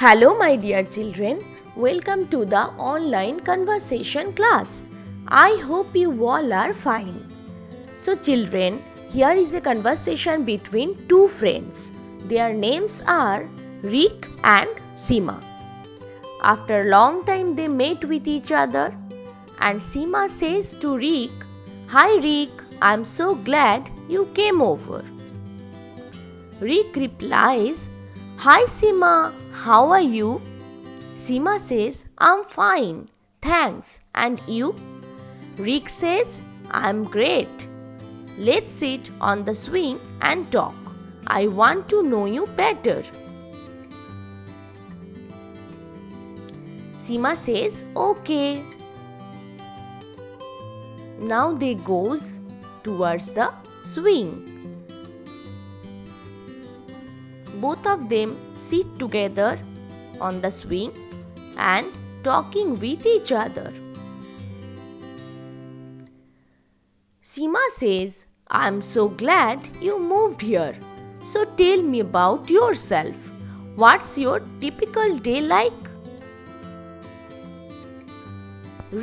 Hello, my dear children. Welcome to the online conversation class. I hope you all are fine. So, children, here is a conversation between two friends. Their names are Rick and Seema. After a long time, they met with each other, and Seema says to Rick, "Hi, Rick, I'm so glad you came over." Rick replies, "Hi Seema, how are you?" Seema says, "I'm fine, thanks. And you?" Rick says, "I'm great. Let's sit on the swing and talk. I want to know you better." Seema says, "Okay." Now they goes towards the swing. Both of them sit together on the swing and talking with each other. Seema says, "I'm so glad you moved here. So tell me about yourself. What's your typical day like?"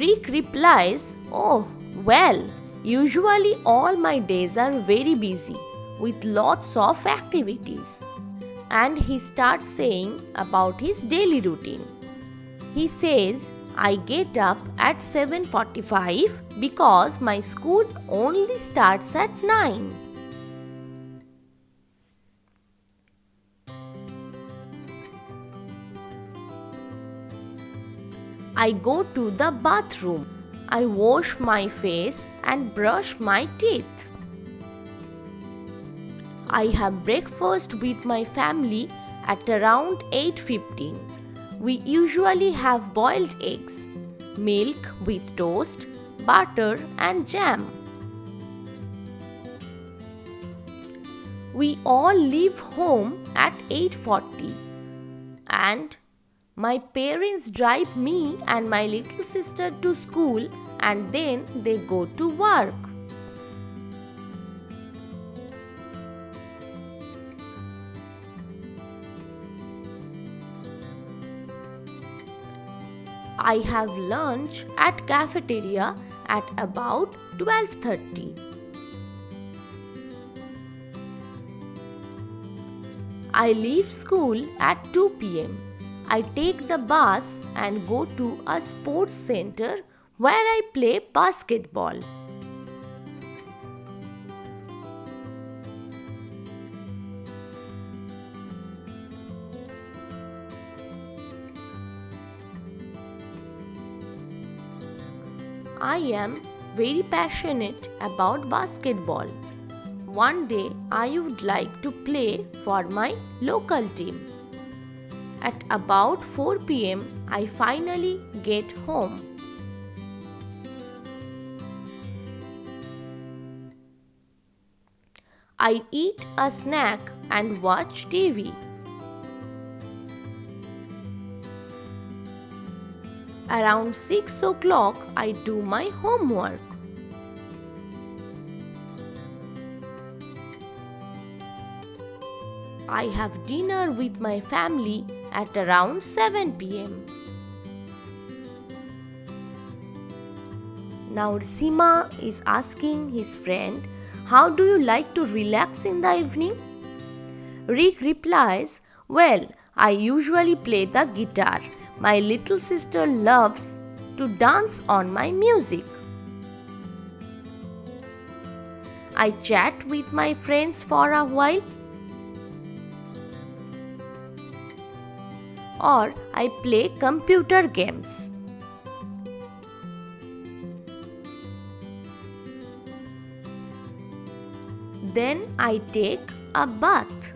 Rick replies, "Oh, well, usually all my days are very busy with lots of activities." And he starts saying about his daily routine. He says, "I get up at 7:45 because my school only starts at 9. I go to the bathroom. I wash my face and brush my teeth. I have breakfast with my family at around 8:15. We usually have boiled eggs, milk with toast, butter and jam. We all leave home at 8:40 and my parents drive me and my little sister to school and then they go to work. I have lunch at cafeteria at about 12:30. I leave school at 2 p.m. I take the bus and go to a sports center where I play basketball. I am very passionate about basketball. One day I would like to play for my local team. At about 4 p.m. I finally get home. I eat a snack and watch TV. Around 6 o'clock, I do my homework. I have dinner with my family at around 7 p.m. Now Seema is asking his friend, "How do you like to relax in the evening?" Rick replies, "Well, I usually play the guitar. My little sister loves to dance on my music. I chat with my friends for a while. Or I play computer games. Then I take a bath.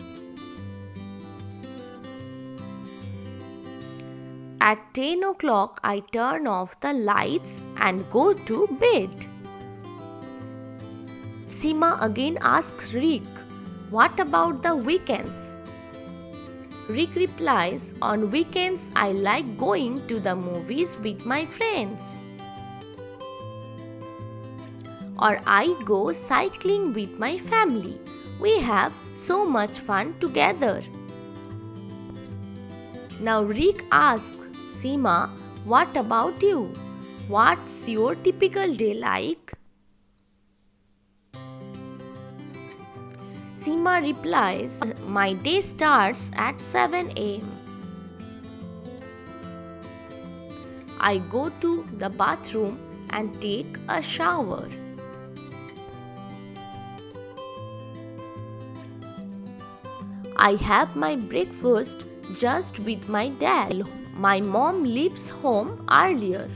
At 10 o'clock, I turn off the lights and go to bed." Seema again asks Rick, "What about the weekends?" Rick replies, "On weekends, I like going to the movies with my friends. Or I go cycling with my family. We have so much fun together." Now Rick asks Seema, what about you? What's your typical day like? Seema replies, my day starts at 7 am. I go to the bathroom and take a shower. I have my breakfast just with my dad. My mom leaves home earlier.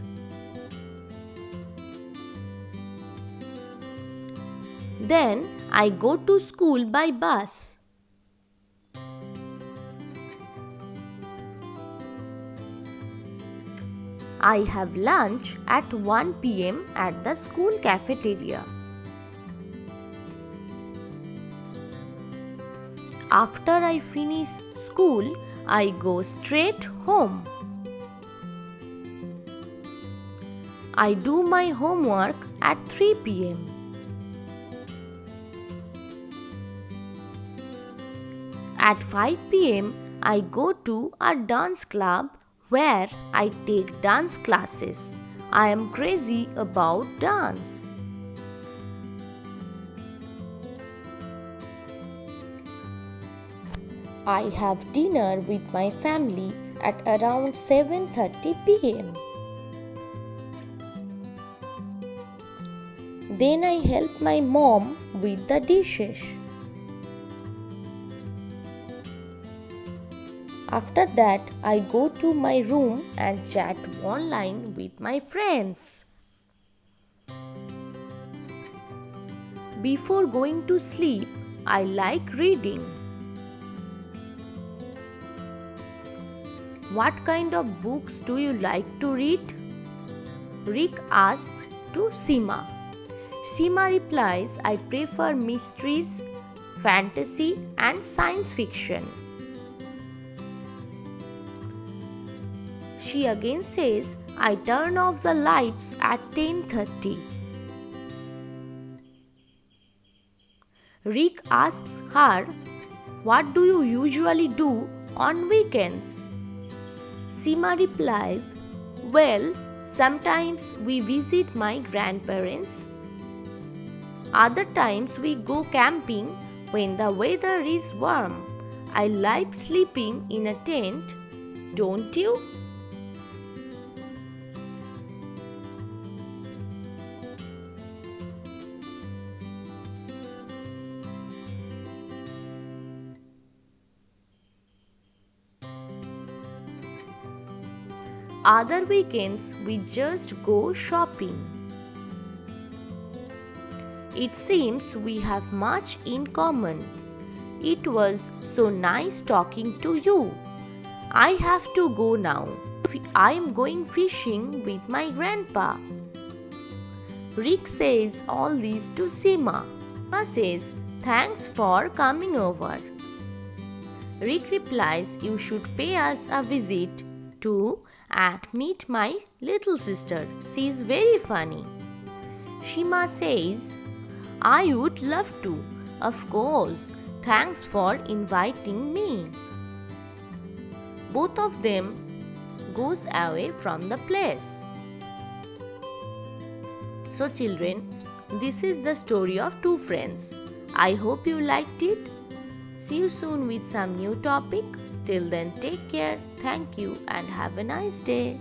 Then I go to school by bus. I have lunch at 1 pm at the school cafeteria. After I finish school, I go straight home. I do my homework at 3 pm. At 5 pm, I go to a dance club where I take dance classes. I am crazy about dance. I have dinner with my family at around 7:30 pm. Then I help my mom with the dishes. After that, I go to my room and chat online with my friends. Before going to sleep, I like reading. What kind of books do you like to read? Rick asks to Seema. Seema replies, I prefer mysteries, fantasy, and science fiction. She again says, I turn off the lights at 10:30. Rick asks her, what do you usually do on weekends? Seema replies, well, sometimes we visit my grandparents. Other times we go camping when the weather is warm. I like sleeping in a tent, don't you? Other weekends we just go shopping. It seems we have much in common. It was so nice talking to you. I have to go now. I am going fishing with my grandpa. Rick says all this to Seema. Seema says, thanks for coming over. Rick replies, you should pay us a visit too and meet my little sister. She is very funny. Seema says, I would love to. Of course. Thanks for inviting me. Both of them goes away from the place. So children, this is the story of two friends. I hope you liked it. See you soon with some new topic. Till then, take care. Thank you and have a nice day.